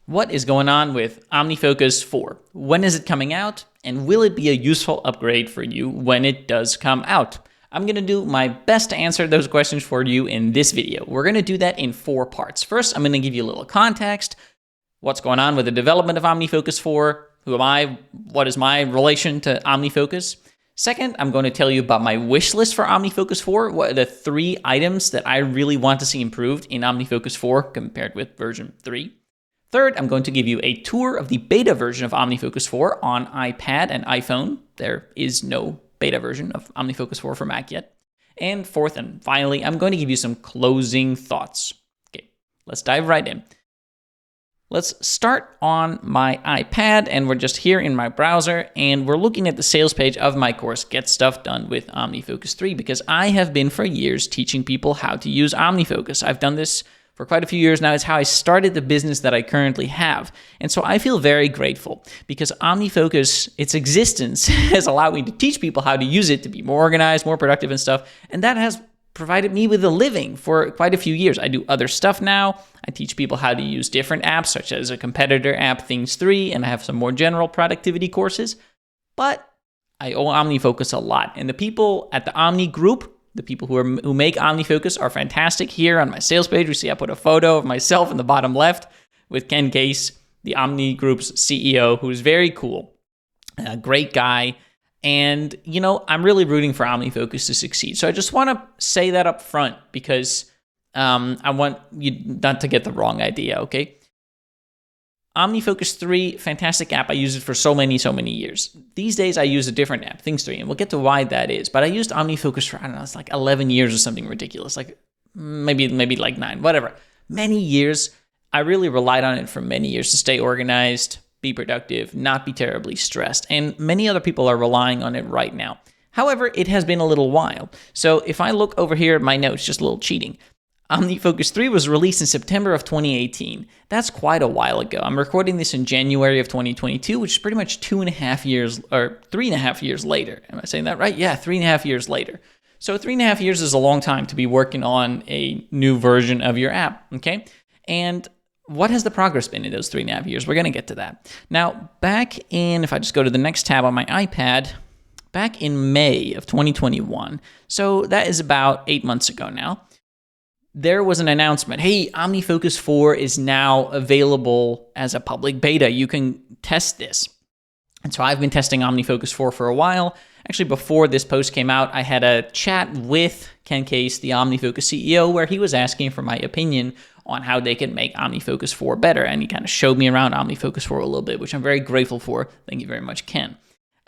What is going on with OmniFocus 4? When is it coming out? And will it be a useful upgrade for you when it does come out? I'm going to do my best to answer those questions for you in this video. We're going to do that in 4 parts. First, I'm going to give you a little context. What's going on with the development of OmniFocus 4? Who am I? What is my relation to OmniFocus? Second, I'm going to tell you about my wish list for OmniFocus 4. What are the 3 items that I really want to see improved in OmniFocus 4 compared with version 3? Third, I'm going to give you a tour of the beta version of OmniFocus 4 on iPad and iPhone. There is no beta version of OmniFocus 4 for Mac yet. And fourth and finally, I'm going to give you some closing thoughts. Okay, let's dive right in. Let's start on my iPad, and we're just here in my browser, and we're looking at the sales page of my course, Get Stuff Done with OmniFocus 3, because I have been for years teaching people how to use OmniFocus. I've done this for quite a few years now. It's how I started the business that I currently have. And so I feel very grateful because OmniFocus, its existence, has allowed me to teach people how to use it to be more organized, more productive and stuff. And that has provided me with a living for quite a few years. I do other stuff now. I teach people how to use different apps, such as a competitor app, Things 3, and I have some more general productivity courses. But I owe OmniFocus a lot. And the people at the Omni group, the people who make OmniFocus are fantastic. Here on my sales page, we see I put a photo of myself in the bottom left with Ken Case, the Omni Group's CEO, who is very cool, a great guy. And, you know, I'm really rooting for OmniFocus to succeed. So I just want to say that up front because I want you not to get the wrong idea, okay? OmniFocus 3, fantastic app. I use it for so many years. These days, I use a different app, Things 3, and we'll get to why that is. But I used OmniFocus for, I don't know, it's like 11 years or something ridiculous, like maybe like 9, whatever. Many years. I really relied on it for many years to stay organized, be productive, not be terribly stressed. And many other people are relying on it right now. However, it has been a little while. So if I look over here at my notes, just a little cheating, OmniFocus 3 was released in September of 2018. That's quite a while ago. I'm recording this in January of 2022, which is pretty much 2.5 years, or 3.5 years later. Am I saying that right? Yeah, 3.5 years later. So 3.5 years is a long time to be working on a new version of your app, okay? And what has the progress been in those 3.5 years? We're going to get to that. Now, back in, if I just go to the next tab on my iPad, back in May of 2021, so that is about 8 months ago now, there was an announcement, hey, OmniFocus 4 is now available as a public beta. You can test this. And so I've been testing OmniFocus 4 for a while. Actually, before this post came out, I had a chat with Ken Case, the OmniFocus CEO, where he was asking for my opinion on how they can make OmniFocus 4 better. And he kind of showed me around OmniFocus 4 a little bit, which I'm very grateful for. Thank you very much, Ken.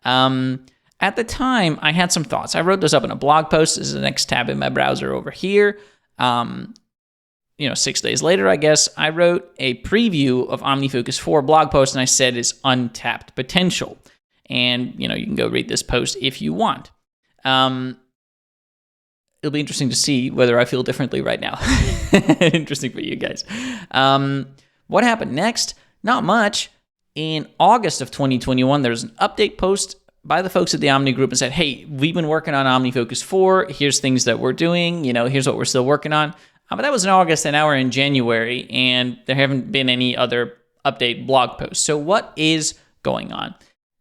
At the time, I had some thoughts. I wrote those up in a blog post. This is the next tab in my browser over here. 6 days later, I guess, I wrote a preview of OmniFocus 4 blog post, and I said it's untapped potential. And, you can go read this post if you want. It'll be interesting to see whether I feel differently right now. Interesting for you guys. What happened next? Not much. In August of 2021, there was an update post by the folks at the Omni Group and said, hey, we've been working on OmniFocus 4. Here's things that we're doing. Here's what we're still working on. But that was in August, and now we're in January, and there haven't been any other update blog posts. So what is going on?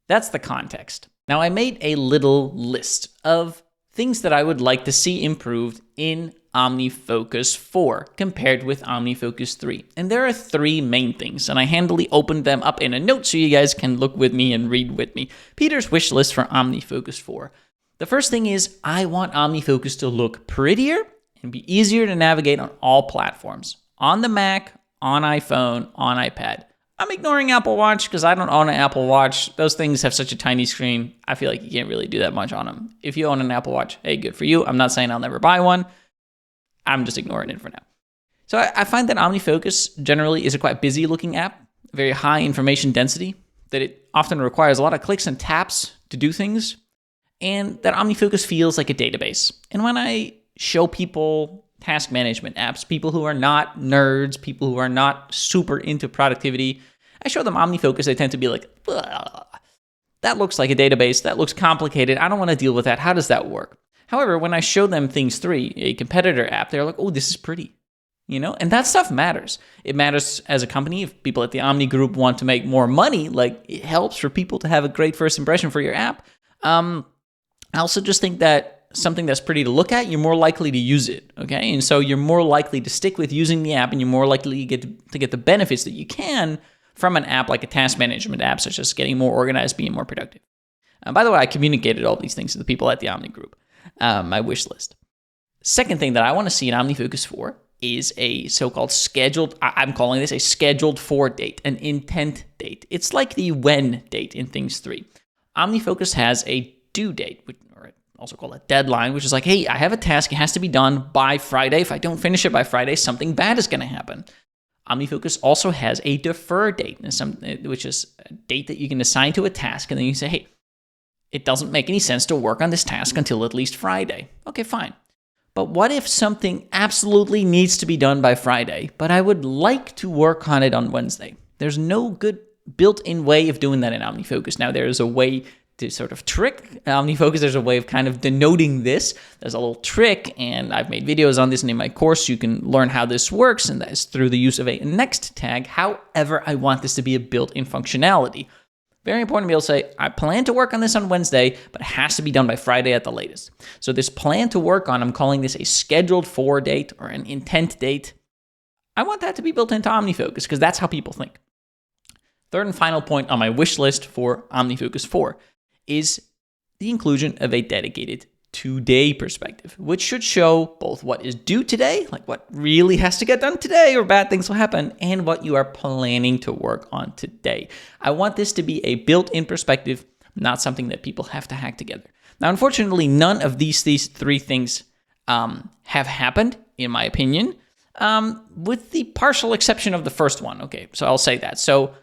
That's the context. Now, I made a little list of things that I would like to see improved in OmniFocus 4 compared with OmniFocus 3. And there are 3 main things, and I handily opened them up in a note so you guys can look with me and read with me. Peter's wish list for OmniFocus 4. The first thing is I want OmniFocus to look prettier and be easier to navigate on all platforms. On the Mac, on iPhone, on iPad. I'm ignoring Apple Watch because I don't own an Apple Watch. Those things have such a tiny screen. I feel like you can't really do that much on them. If you own an Apple Watch, hey, good for you. I'm not saying I'll never buy one. I'm just ignoring it for now. So I find that OmniFocus generally is a quite busy looking app, very high information density, that it often requires a lot of clicks and taps to do things, and that OmniFocus feels like a database. And when I show people task management apps, people who are not nerds, people who are not super into productivity, I show them OmniFocus, they tend to be like, that looks like a database, that looks complicated, I don't want to deal with that, how does that work? However, when I show them Things 3, a competitor app, they're like, oh, this is pretty. and that stuff matters. It matters as a company. If people at the Omni group want to make more money, like, it helps for people to have a great first impression for your app. I also just think that something that's pretty to look at, you're more likely to use it, okay? And so you're more likely to stick with using the app, and you're more likely to get the benefits that you can from an app like a task management app, such as getting more organized, being more productive. By the way, I communicated all these things to the people at the Omni group, my wish list. Second thing that I want to see in OmniFocus 4 is a so-called scheduled, I'm calling this a scheduled for date, an intent date. It's like the when date in Things 3. OmniFocus has a due date, or also called a deadline, which is like, hey, I have a task, it has to be done by Friday. If I don't finish it by Friday, something bad is going to happen. OmniFocus also has a defer date, which is a date that you can assign to a task, and then you say, hey, it doesn't make any sense to work on this task until at least Friday. Okay, fine. But what if something absolutely needs to be done by Friday, but I would like to work on it on Wednesday? There's no good built-in way of doing that in OmniFocus. Now, there is a way to sort of trick OmniFocus. There's a way of kind of denoting this. There's a little trick, and I've made videos on this, and in my course, you can learn how this works, and that is through the use of a next tag. However, I want this to be a built-in functionality. Very important to be able to say, I plan to work on this on Wednesday, but it has to be done by Friday at the latest. So this plan to work on, I'm calling this a scheduled for date or an intent date. I want that to be built into OmniFocus because that's how people think. Third and final point on my wish list for OmniFocus 4 is the inclusion of a dedicated today perspective, which should show both what is due today, like what really has to get done today or bad things will happen, and what you are planning to work on today. I want this to be a built-in perspective, not something that people have to hack together. Now, unfortunately, none of these three things have happened, in my opinion, with the partial exception of the first one. Okay, so I'll say that. So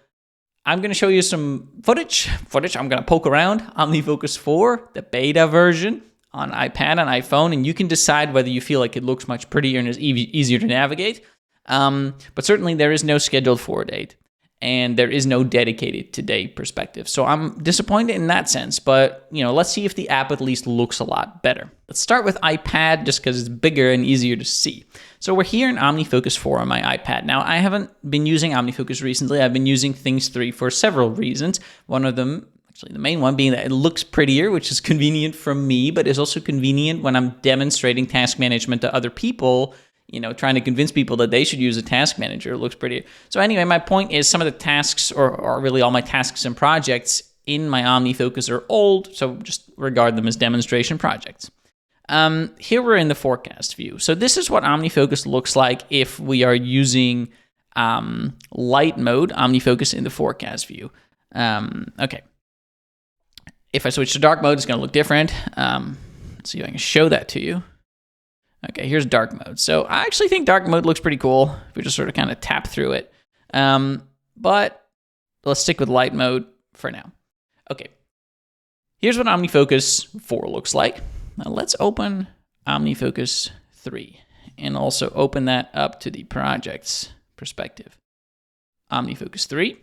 I'm going to show you some footage. I'm going to poke around OmniFocus 4, the beta version, on iPad and iPhone, and you can decide whether you feel like it looks much prettier and is easier to navigate. But certainly there is no scheduled for date, and there is no dedicated today perspective. So I'm disappointed in that sense, but let's see if the app at least looks a lot better. Let's start with iPad just because it's bigger and easier to see. So we're here in OmniFocus 4 on my iPad. Now, I haven't been using OmniFocus recently. I've been using Things 3 for several reasons. One of them, actually the main one, being that it looks prettier, which is convenient for me, but is also convenient when I'm demonstrating task management to other people, trying to convince people that they should use a task manager. It looks prettier. So anyway, my point is some of the tasks, or really all my tasks and projects in my OmniFocus are old, so just regard them as demonstration projects. Here we're in the forecast view. So this is what OmniFocus looks like if we are using light mode, OmniFocus in the forecast view. Okay. If I switch to dark mode, it's going to look different. Let's see if I can show that to you. Okay, here's dark mode. So I actually think dark mode looks pretty cool if we just sort of kind of tap through it. But let's stick with light mode for now. Okay, here's what OmniFocus 4 looks like. Now let's open OmniFocus 3 and also open that up to the projects perspective. OmniFocus 3,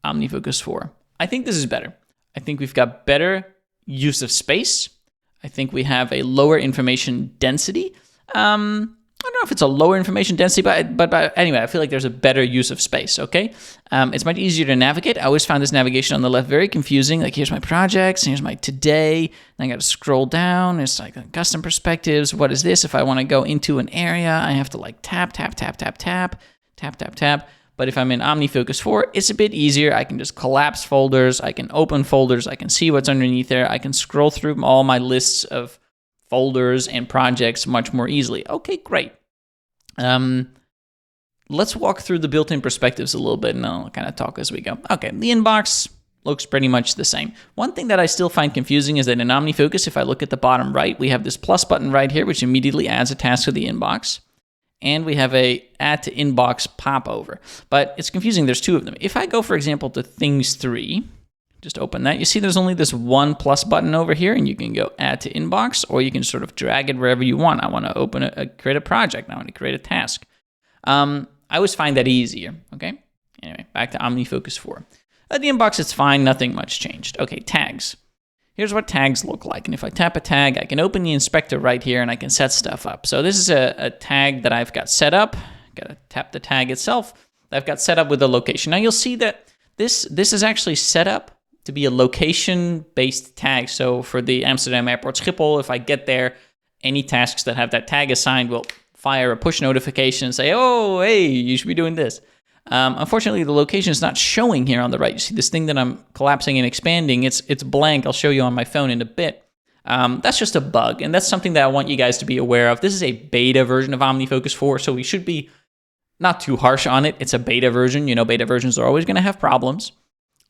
OmniFocus 4. I think this is better. I think we've got better use of space. I think we have a lower information density. I don't know if it's a lower information density, but anyway, I feel like there's a better use of space, okay? It's much easier to navigate. I always found this navigation on the left very confusing. Like, here's my projects, and here's my today, and I got to scroll down. It's like custom perspectives. What is this? If I want to go into an area, I have to like tap. But if I'm in OmniFocus 4, it's a bit easier. I can just collapse folders. I can open folders. I can see what's underneath there. I can scroll through all my lists of folders and projects much more easily. Okay, great. Let's walk through the built-in perspectives a little bit, and I'll kind of talk as we go. Okay, the inbox looks pretty much the same. One thing that I still find confusing is that in OmniFocus, if I look at the bottom right, we have this plus button right here, which immediately adds a task to the inbox. And we have a add to inbox popover. But it's confusing. There's two of them. If I go, for example, to Things 3, just open that. You see there's only this one plus button over here, and you can go add to inbox, or you can sort of drag it wherever you want. I want to open create a project. I want to create a task. I always find that easier, okay? Anyway, back to OmniFocus 4. At the inbox, it's fine. Nothing much changed. Okay, tags. here's what tags look like. And if I tap a tag, I can open the inspector right here and I can set stuff up. So this is a tag that I've got set up. Gotta tap the tag itself. I've got set up with a location. Now you'll see that this is actually set up to be a location-based tag. So for the Amsterdam Airport Schiphol, if I get there, any tasks that have that tag assigned will fire a push notification and say, oh, hey, you should be doing this. Unfortunately, the location is not showing here on the right. You see this thing that I'm collapsing and expanding, it's blank. I'll show you on my phone in a bit. That's just a bug, and that's something that I want you guys to be aware of. This is a beta version of OmniFocus 4, so we should be not too harsh on it. It's a beta version. You know, beta versions are always going to have problems.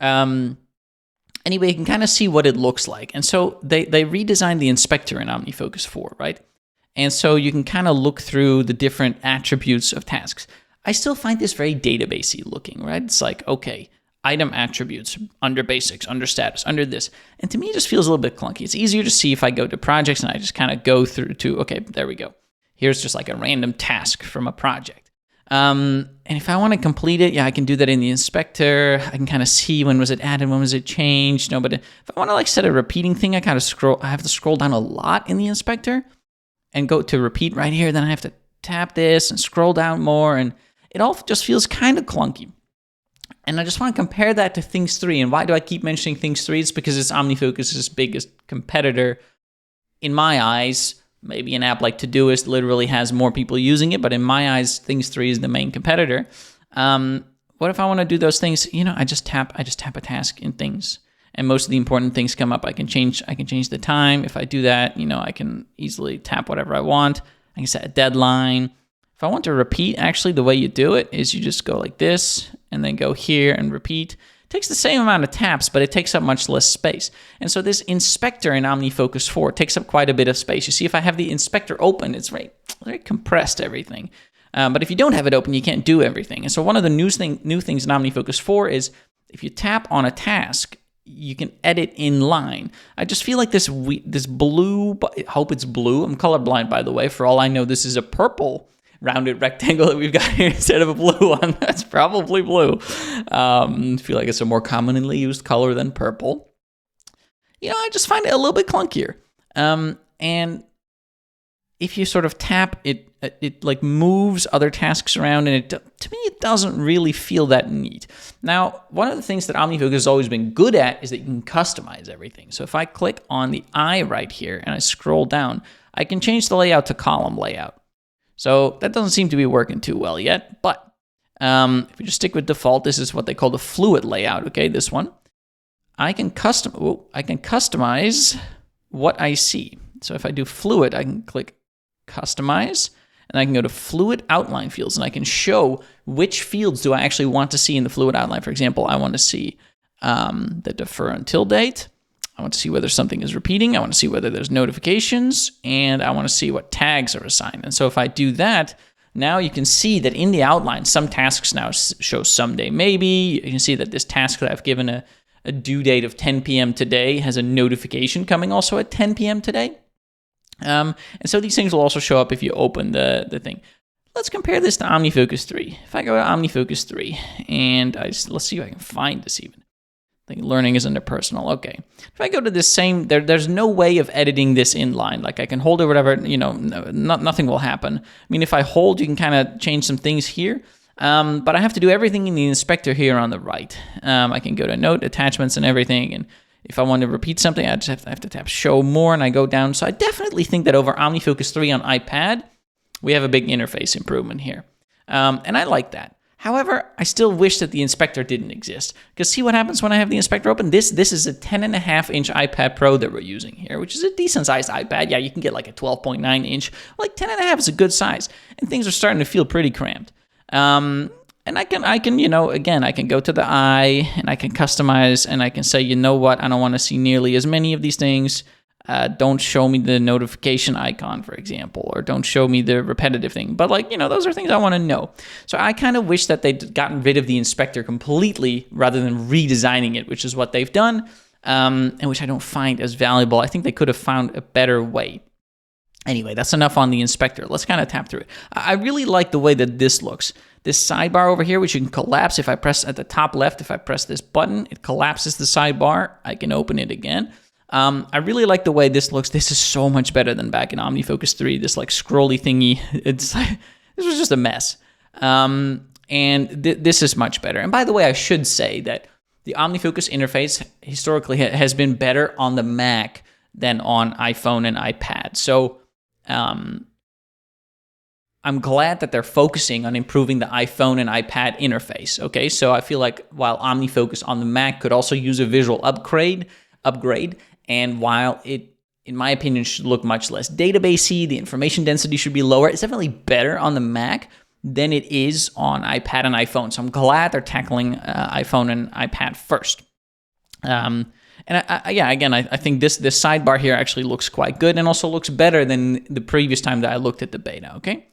Anyway, you can kind of see what it looks like. And so they redesigned the inspector in OmniFocus 4, right? And so you can kind of look through the different attributes of tasks. I still find this very databasey looking, right? It's like, okay, item attributes, under basics, under status, under this. And to me, it just feels a little bit clunky. It's easier to see if I go to projects and I just kind of go through to, okay, there we go. Here's just like a random task from a project. And if I want to complete it, yeah, I can do that in the inspector. I can kind of see when was it added, when was it changed. No, but if I want to like set a repeating thing, I have to scroll down a lot in the inspector and go to repeat right here. Then I have to tap this and scroll down more, and it all just feels kind of clunky. And I just want to compare that to Things 3. And why do I keep mentioning Things 3? It's because it's OmniFocus's biggest competitor in my eyes. Maybe an app like Todoist literally has more people using it, but in my eyes, Things 3 is the main competitor. What if I want to do those things? You know, I just tap a task in Things, and most of the important things come up. I can change the time. If I do that, you know, I can easily tap whatever I want. I can set a deadline. If I want to repeat, actually, the way you do it is you just go like this, and then go here and repeat. Takes the same amount of taps, but it takes up much less space. And so this inspector in OmniFocus 4 takes up quite a bit of space. You see, if I have the inspector open, it's very compressed, everything. But if you don't have it open, you can't do everything. And so one of the new things in OmniFocus 4 is if you tap on a task, you can edit in line. I just feel like this blue, I hope it's blue. I'm colorblind, by the way. For all I know, this is a purple rounded rectangle that we've got here instead of a blue one. That's probably blue. I feel like it's a more commonly used color than purple. You know, I just find it a little bit clunkier. And if you sort of tap it, it like moves other tasks around, and to me, it doesn't really feel that neat. Now, one of the things that OmniFocus has always been good at is that you can customize everything. So if I click on the eye right here and I scroll down, I can change the layout to column layout. So that doesn't seem to be working too well yet, but if we just stick with default, this is what they call the fluid layout, okay, this one. I can customize what I see. So if I do fluid, I can click customize, and I can go to fluid outline fields, and I can show which fields do I actually want to see in the fluid outline. For example, I want to see the defer until date. I want to see whether something is repeating. I want to see whether there's notifications, and I want to see what tags are assigned. And so if I do that, now you can see that in the outline, some tasks now show someday maybe. You can see that this task that I've given a due date of 10 p.m. today has a notification coming also at 10 p.m. today. And so these things will also show up if you open the thing. Let's compare this to OmniFocus 3. If I go to OmniFocus 3, and let's see if I can find this even. I think learning is under personal. Okay. If I go to this same, there's no way of editing this inline. Like I can hold it, whatever, you know, nothing will happen. I mean, if I hold, you can kind of change some things here. But I have to do everything in the inspector here on the right. I can go to note, attachments, and everything. And if I want to repeat something, I just have to tap show more, and I go down. So I definitely think that over OmniFocus 3 on iPad, we have a big interface improvement here. And I like that. However, I still wish that the inspector didn't exist. Because see what happens when I have the inspector open? This is a 10.5-inch iPad Pro that we're using here, which is a decent-sized iPad. Yeah, you can get like a 12.9-inch. Like 10.5 is a good size. And things are starting to feel pretty cramped. And I can, you know, again, I can go to the eye, and I can customize, and I can say, you know what, I don't want to see nearly as many of these things. Don't show me the notification icon, for example, or don't show me the repetitive thing. But like, you know, those are things I want to know. So I kind of wish that they'd gotten rid of the inspector completely rather than redesigning it, which is what they've done, and which I don't find as valuable. I think they could have found a better way. Anyway, that's enough on the inspector. Let's kind of tap through it. I really like the way that this looks. This sidebar over here, which you can collapse. If I press at the top left, if I press this button, it collapses the sidebar. I can open it again. I really like the way this looks. This is so much better than back in OmniFocus 3, this like scrolly thingy. It's like, this was just a mess. And this is much better. And by the way, I should say that the OmniFocus interface historically has been better on the Mac than on iPhone and iPad. So I'm glad that they're focusing on improving the iPhone and iPad interface. Okay, so I feel like while OmniFocus on the Mac could also use a visual upgrade, and while it, in my opinion, should look much less databasey, the information density should be lower, it's definitely better on the Mac than it is on iPad and iPhone. So I'm glad they're tackling iPhone and iPad first. And I think this sidebar here actually looks quite good and also looks better than the previous time that I looked at the beta, okay?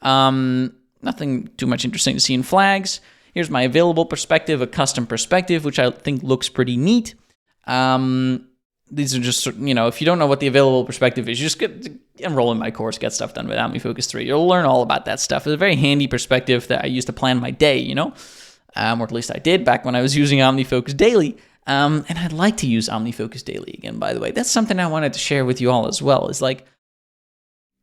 Nothing too much interesting to see in flags. Here's my available perspective, a custom perspective, which I think looks pretty neat. These are just, if you don't know what the available perspective is, you just enroll in my course, Get Stuff Done with OmniFocus 3. You'll learn all about that stuff. It's a very handy perspective that I use to plan my day, or at least I did back when I was using OmniFocus daily. And I'd like to use OmniFocus daily again, by the way. That's something I wanted to share with you all as well. Is like,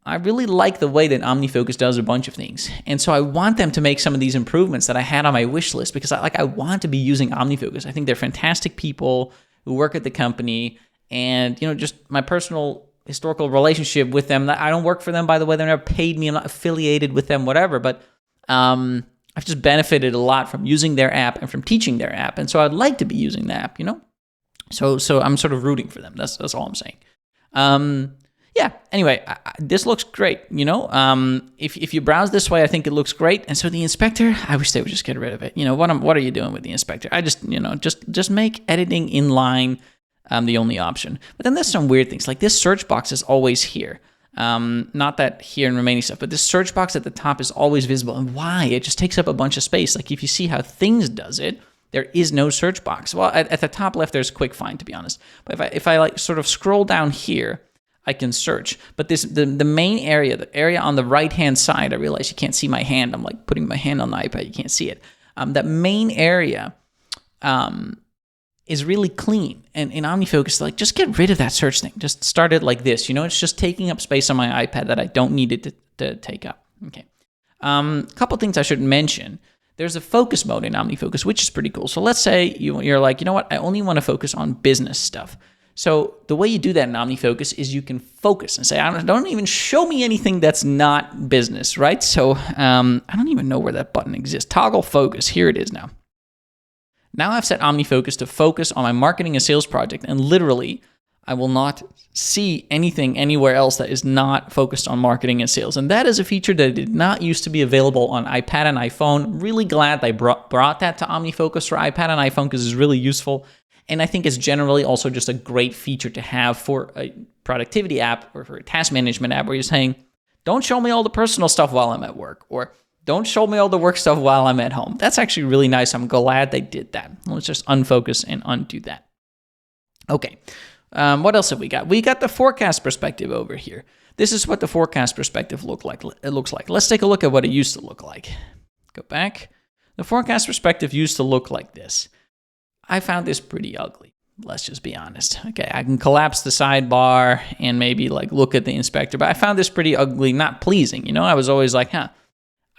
I really like the way that OmniFocus does a bunch of things. And so I want them to make some of these improvements that I had on my wish list because I want to be using OmniFocus. I think they're fantastic people who work at the company. And, just my personal historical relationship with them. I don't work for them, by the way. They never paid me. I'm not affiliated with them, whatever. But I've just benefited a lot from using their app and from teaching their app. And so I'd like to be using the app, So I'm sort of rooting for them. That's all I'm saying. Anyway, this looks great, If you browse this way, I think it looks great. And so the inspector, I wish they would just get rid of it. What are you doing with the inspector? I just, just make editing inline the only option. But then there's some weird things, like this search box is always here. Not that here in remaining stuff, but this search box at the top is always visible. And why? It just takes up a bunch of space. Like if you see how Things does it, there is no search box. Well, at the top left, there's quick find, to be honest. But if I like sort of scroll down here, I can search. But the main area, the area on the right-hand side, I realize you can't see my hand. I'm like putting my hand on the iPad. You can't see it. That main area is really clean. And in OmniFocus, like, just get rid of that search thing. Just start it like this. It's just taking up space on my iPad that I don't need it to take up. Okay. A couple things I should mention. There's a focus mode in OmniFocus, which is pretty cool. So let's say you're like, I only want to focus on business stuff. So the way you do that in OmniFocus is you can focus and say, don't even show me anything that's not business, right? So I don't even know where that button exists. Toggle focus. Here it is now. Now I've set OmniFocus to focus on my marketing and sales project, and literally, I will not see anything anywhere else that is not focused on marketing and sales. And that is a feature that did not used to be available on iPad and iPhone. Really glad they brought that to OmniFocus for iPad and iPhone because it's really useful. And I think it's generally also just a great feature to have for a productivity app or for a task management app where you're saying, don't show me all the personal stuff while I'm at work, or don't show me all the work stuff while I'm at home. That's actually really nice. I'm glad they did that. Let's just unfocus and undo that. Okay. What else have we got? We got the forecast perspective over here. This is what the forecast perspective looks like. Let's take a look at what it used to look like. Go back. The forecast perspective used to look like this. I found this pretty ugly. Let's just be honest. Okay, I can collapse the sidebar and maybe like look at the inspector, but I found this pretty ugly, not pleasing. I was always like,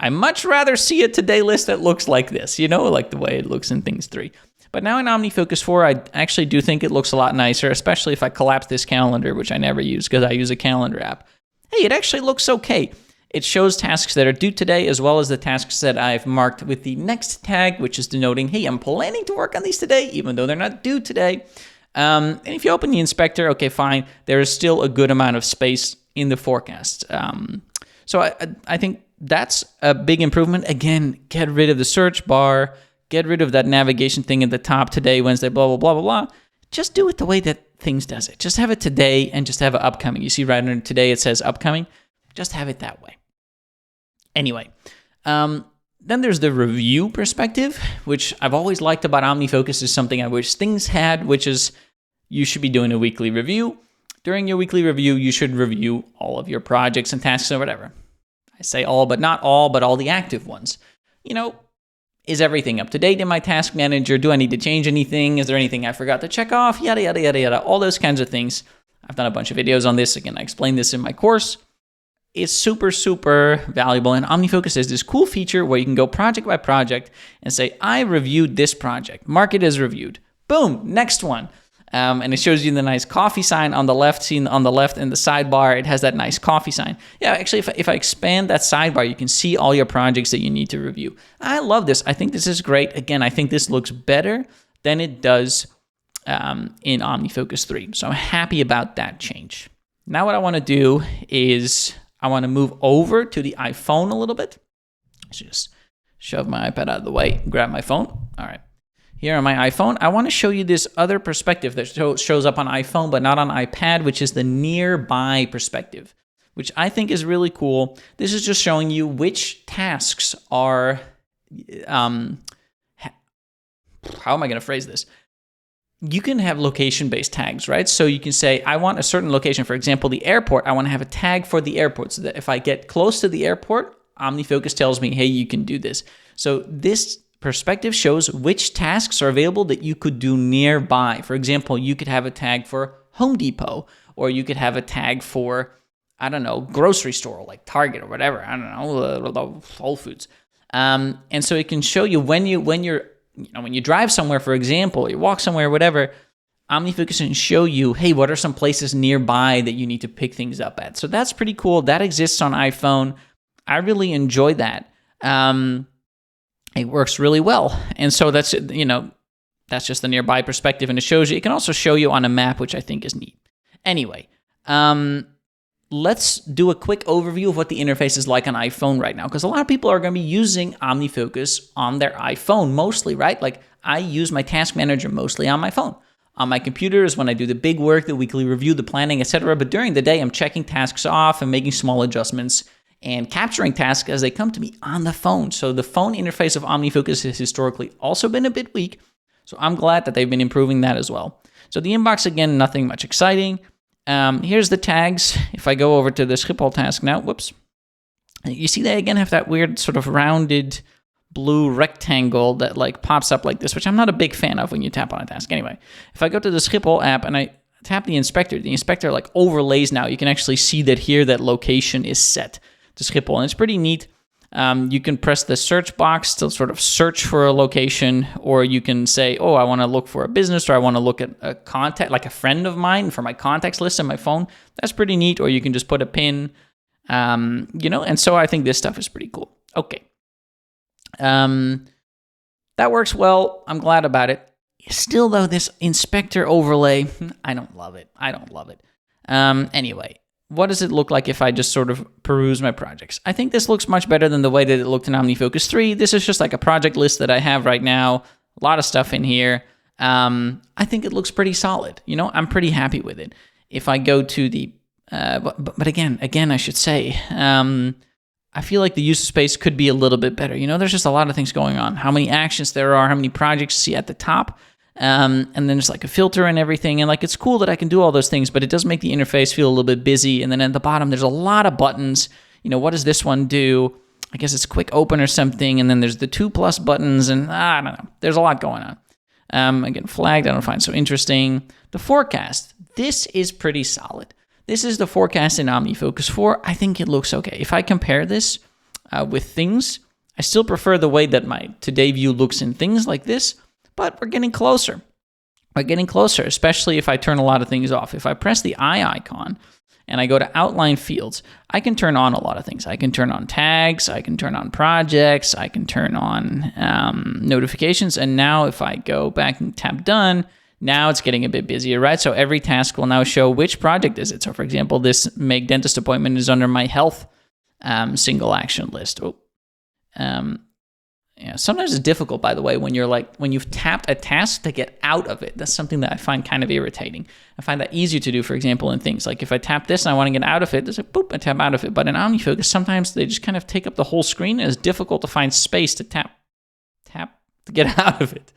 I much rather see a today list that looks like this, like the way it looks in Things 3. But now in OmniFocus 4, I actually do think it looks a lot nicer, especially if I collapse this calendar, which I never use because I use a calendar app. Hey, it actually looks okay. It shows tasks that are due today as well as the tasks that I've marked with the next tag, which is denoting, hey, I'm planning to work on these today, even though they're not due today. And if you open the inspector, okay, fine, there is still a good amount of space in the forecast. So I think that's a big improvement. Again, get rid of the search bar, get rid of that navigation thing at the top, today, Wednesday, blah, blah, blah, blah, blah. Just do it the way that Things does it. Just have it today and just have it upcoming. You see right under today it says upcoming. Just have it that way. Anyway, then there's the review perspective, which I've always liked about OmniFocus is something I wish Things had, which is you should be doing a weekly review. During your weekly review, you should review all of your projects and tasks or whatever. I say all, but not all, but all the active ones. Is everything up to date in my task manager? Do I need to change anything? Is there anything I forgot to check off? Yada, yada, yada, yada. All those kinds of things. I've done a bunch of videos on this. Again, I explained this in my course. It's super, super valuable. And OmniFocus is this cool feature where you can go project by project and say, I reviewed this project. Mark it as reviewed. Boom, next one. And it shows you the nice coffee sign on the left. See on the left in the sidebar, it has that nice coffee sign. Yeah, actually, if I expand that sidebar, you can see all your projects that you need to review. I love this. I think this is great. Again, I think this looks better than it does in OmniFocus 3. So I'm happy about that change. Now what I want to do is I want to move over to the iPhone a little bit. So just shove my iPad out of the way, grab my phone. All right. Here on my iPhone, I want to show you this other perspective that shows up on iPhone but not on iPad, which is the nearby perspective, which I think is really cool. This is just showing you which tasks are, how am I going to phrase this? You can have location-based tags, right? So you can say, I want a certain location. For example, the airport, I want to have a tag for the airport so that if I get close to the airport, OmniFocus tells me, hey, you can do this. So this perspective shows which tasks are available that you could do nearby. For example, you could have a tag for Home Depot, or you could have a tag for, I don't know, grocery store like Target or whatever. I don't know, Whole Foods. And so it can show you when you drive somewhere, for example, you walk somewhere, whatever, OmniFocus can show you, hey, what are some places nearby that you need to pick things up at? So that's pretty cool. That exists on iPhone. I really enjoy that. It works really well. And so that's just the nearby perspective, and it shows you. It can also show you on a map, which I think is neat. Anyway, let's do a quick overview of what the interface is like on iPhone right now, because a lot of people are going to be using OmniFocus on their iPhone mostly, right? Like I use my task manager mostly on my phone. On my computer is when I do the big work, the weekly review, the planning, etc. But during the day, I'm checking tasks off and making small adjustments and capturing tasks as they come to me on the phone. So the phone interface of OmniFocus has historically also been a bit weak. So I'm glad that they've been improving that as well. So the inbox, again, nothing much exciting. Here's the tags. If I go over to the Schiphol task now, whoops. You see they again have that weird sort of rounded blue rectangle that like pops up like this, which I'm not a big fan of when you tap on a task. Anyway, if I go to the Schiphol app and I tap the inspector like overlays now. You can actually see that here that location is set to Schiphol, and it's pretty neat. You can press the search box to sort of search for a location, or you can say, oh, I want to look for a business, or I want to look at a contact, like a friend of mine for my contacts list on my phone. That's pretty neat. Or you can just put a pin, and so I think this stuff is pretty cool. Okay. That works well. I'm glad about it. Still, though, this inspector overlay, I don't love it. Anyway. What does it look like if I just sort of peruse my projects? I think this looks much better than the way that it looked in OmniFocus 3. This is just like a project list that I have right now. A lot of stuff in here. I think it looks pretty solid. I'm pretty happy with it. If I go to the, but again, I should say, I feel like the use of space could be a little bit better. There's just a lot of things going on. How many actions there are, how many projects you see at the top. And then there's like a filter and everything. And like, it's cool that I can do all those things, but it does make the interface feel a little bit busy. And then at the bottom, there's a lot of buttons. What does this one do? I guess it's quick open or something. And then there's the 2+ buttons, and I don't know. There's a lot going on. Again, flagged, I don't find so interesting. The forecast, this is pretty solid. This is the forecast in OmniFocus 4. I think it looks okay. If I compare this with things, I still prefer the way that my today view looks in things like this. But we're getting closer. Especially if I turn a lot of things off. If I press the eye icon and I go to outline fields, I can turn on a lot of things. I can turn on tags, I can turn on projects, I can turn on notifications. And now if I go back and tap done, now it's getting a bit busier, right? So every task will now show which project is it. So for example, this make dentist appointment is under my health single action list. Yeah, sometimes it's difficult, by the way, when you've tapped a task to get out of it. That's something that I find kind of irritating. I find that easier to do, for example, in things like if I tap this and I want to get out of it, there's a boop, I tap out of it. But in OmniFocus, sometimes they just kind of take up the whole screen, and it's difficult to find space to tap to get out of it.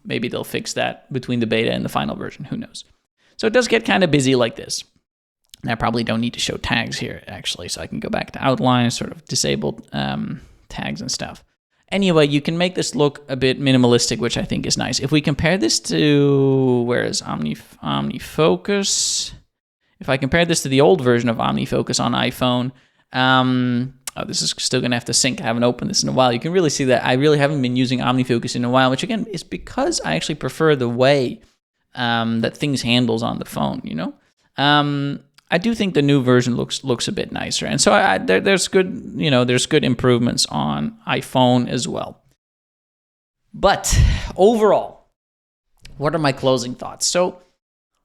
Maybe they'll fix that between the beta and the final version. Who knows? So it does get kind of busy like this. And I probably don't need to show tags here, actually, so I can go back to outline, sort of disabled tags and stuff. Anyway, you can make this look a bit minimalistic, which I think is nice. If we compare this to, where is OmniFocus? If I compare this to the old version of OmniFocus on iPhone, oh, this is still gonna have to sync. I haven't opened this in a while. You can really see that I really haven't been using OmniFocus in a while, which again is because I actually prefer the way that things handles on the phone, you know? I do think the new version looks a bit nicer, and so there's good, you know, there's good improvements on iPhone as well. But overall, what are my closing thoughts? So,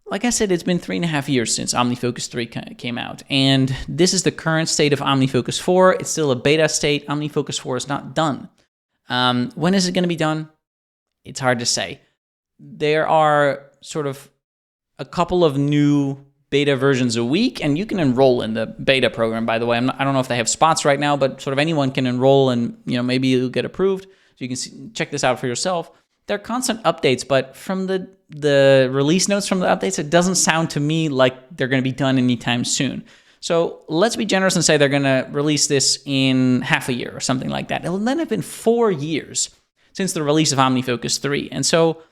like I said, it's been 3.5 years since OmniFocus 3 came out, and this is the current state of OmniFocus 4. It's still a beta state. OmniFocus 4 is not done. When is it going to be done? It's hard to say. There are sort of a couple of new beta versions a week, and you can enroll in the beta program, by the way. I don't know if they have spots right now, but sort of anyone can enroll, and you know, maybe you'll get approved. So you can check this out for yourself. There are constant updates, but from the release notes from the updates, it doesn't sound to me like they're going to be done anytime soon. So let's be generous and say they're going to release this in half a year or something like that. It'll then have been 4 years since the release of OmniFocus 3. And so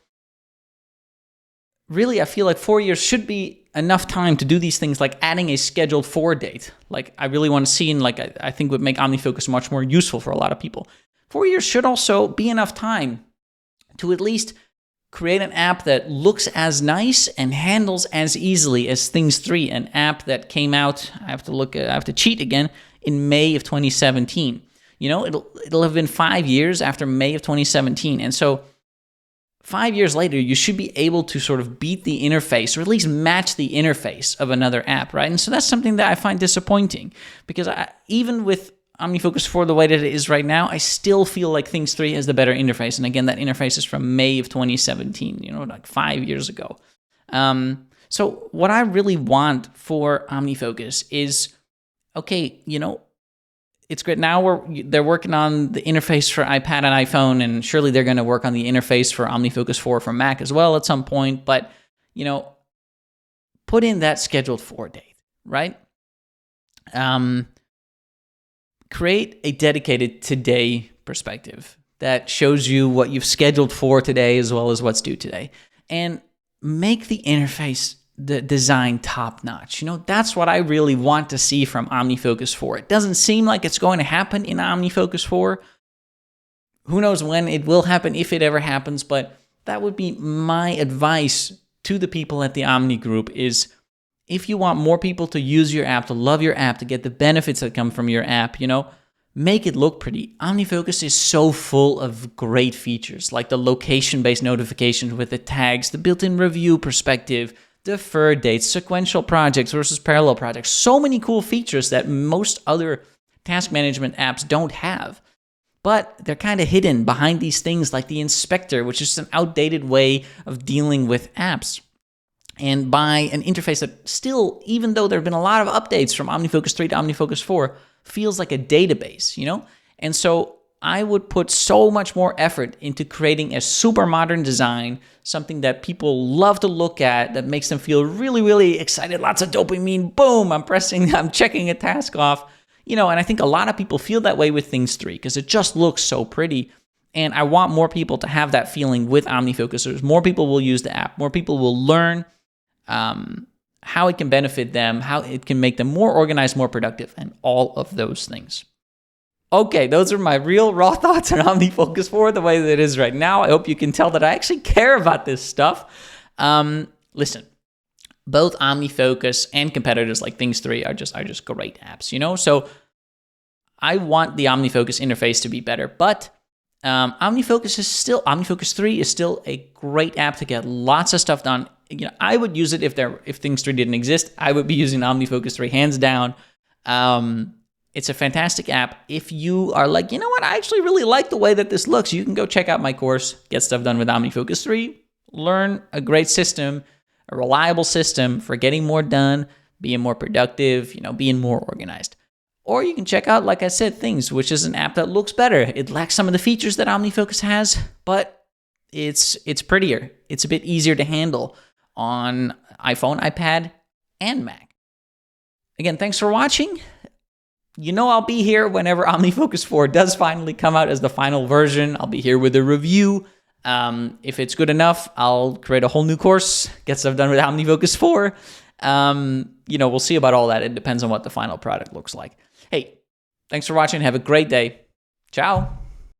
really, I feel like 4 years should be enough time to do these things, like adding a scheduled 4 date. Like I really want to see, and like I think would make OmniFocus much more useful for a lot of people. 4 years should also be enough time to at least create an app that looks as nice and handles as easily as Things 3, an app that came out, I have to cheat again, in May of 2017. You know, it'll have been 5 years after May of 2017, and so 5 years later, you should be able to sort of beat the interface, or at least match the interface of another app, right? And so that's something that I find disappointing, because even with OmniFocus 4 the way that it is right now, I still feel like Things 3 has the better interface. And again, that interface is from May of 2017, you know, like 5 years ago. So what I really want for OmniFocus is, okay, you know, it's great. Now they're working on the interface for iPad and iPhone, and surely they're going to work on the interface for OmniFocus 4 for Mac as well at some point. But, you know, put in that scheduled 4 date, right? Create a dedicated today perspective that shows you what you've scheduled for today as well as what's due today. And make the interface, the design top-notch. You know, that's what I really want to see from OmniFocus 4. It doesn't seem like it's going to happen in OmniFocus 4. Who knows when it will happen, if it ever happens, but that would be my advice to the people at the Omni Group is, if you want more people to use your app, to love your app, to get the benefits that come from your app, you know, make it look pretty. OmniFocus is so full of great features, like the location-based notifications with the tags, the built-in review perspective, deferred dates, sequential projects versus parallel projects. So many cool features that most other task management apps don't have. But they're kind of hidden behind these things like the inspector, which is an outdated way of dealing with apps. And by an interface that still, even though there have been a lot of updates from OmniFocus 3 to OmniFocus 4, feels like a database, you know? And so I would put so much more effort into creating a super modern design, something that people love to look at, that makes them feel really, really excited, lots of dopamine, boom, I'm checking a task off, you know, and I think a lot of people feel that way with Things 3 because it just looks so pretty. And I want more people to have that feeling with OmniFocus. More people will use the app, more people will learn how it can benefit them, how it can make them more organized, more productive, and all of those things. Okay, those are my real raw thoughts on OmniFocus 4, the way that it is right now. I hope you can tell that I actually care about this stuff. Listen, both OmniFocus and competitors like Things 3 are just great apps, you know? So I want the OmniFocus interface to be better, but OmniFocus 3 is still a great app to get lots of stuff done. You know, I would use it if Things 3 didn't exist. I would be using OmniFocus 3 hands down. It's a fantastic app. If you are like, you know what, I actually really like the way that this looks, you can go check out my course, Get Stuff Done with OmniFocus 3. Learn a great system, a reliable system for getting more done, being more productive, you know, being more organized. Or you can check out, like I said, Things, which is an app that looks better. It lacks some of the features that OmniFocus has, but it's prettier. It's a bit easier to handle on iPhone, iPad, and Mac. Again, thanks for watching. you know I'll be here whenever OmniFocus 4 does finally come out as the final version. I'll be here with a review. If it's good enough, I'll create a whole new course, get stuff done with OmniFocus 4. We'll see about all that. It depends on what the final product looks like. Hey, thanks for watching. Have a great day. Ciao.